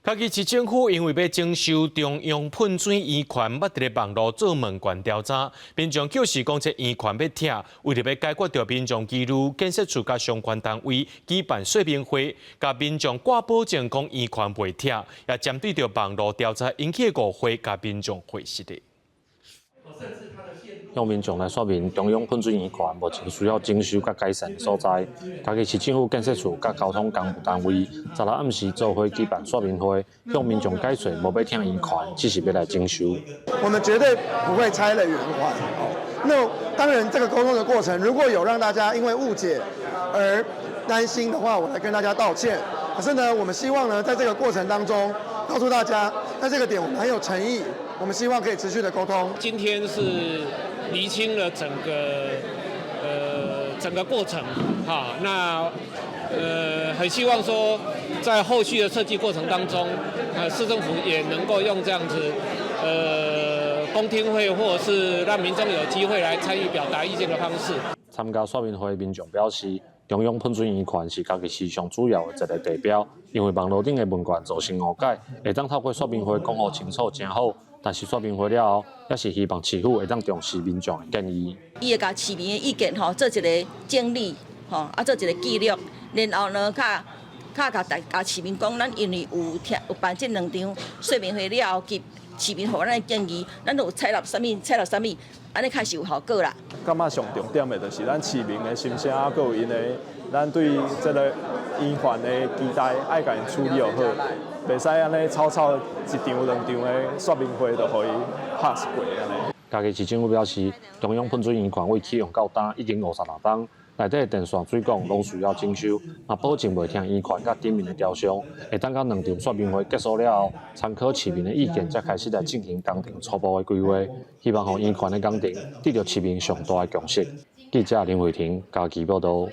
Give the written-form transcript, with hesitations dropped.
嘉义市政府因为要征收中央喷水圆环，捌伫咧网络做问卷调查，民众叫是讲这圆环要拆，为了要解决掉民众疑虑，建设处甲相关单位举办说明会，甲民众挂保证讲圆环袂拆，也针对着网络调查引起的误会，甲民众会实的。 向民众来说明中央喷水圆环目前需要征收甲改善的所在。嘉义市政府建设处甲交通工务单位16暗时做伙举办说明会，向民众解说无要拆圆环，只是要来征收。我们绝对不会拆了圆环哦。那当然，这个沟通的过程如果有让大家因为误解而担心的话，我来跟大家道歉。可是呢，我们希望呢，在这个过程当中，告诉大家，在这个点我们很有诚意，我们希望可以持续的沟通。今天是厘清了整个过程，哈，那很希望说，在后续的设计过程当中，市政府也能够用这样子，公听会或者是让民众有机会来参与表达意见的方式。参加说明会的民众表示，中央喷水圆环是嘉义市上主要的一个地标，因为网络顶的问卷造成误解，会当透过说明会讲好清楚真好。 但是说明会了后，也是希望市府会当重视民众的建议。伊会甲市民的意见做一个整理做一个记录，然后呢，甲市民讲，咱因为有办这2场说明会了后，及市民互咱的建议，咱有采纳什么，安尼开始有效果啦。感觉上重点的就是咱市民的心声，还有因的咱对这个圆环的期待，爱甲因处理好。 袂使安尼草草1场2场的说明会就可以 pass 过安尼。嘉义市政府表示，中央喷水圆环为启用到今已经56档，内底的电线、水管拢需要征收，也保证袂听圆环甲顶面的雕像。会等到2场说明会结束了后，参考市民的意见，才开始来进行工程初步的规划，希望让圆环的工程得到市民上大的共识。记者林慧婷，嘉义报道。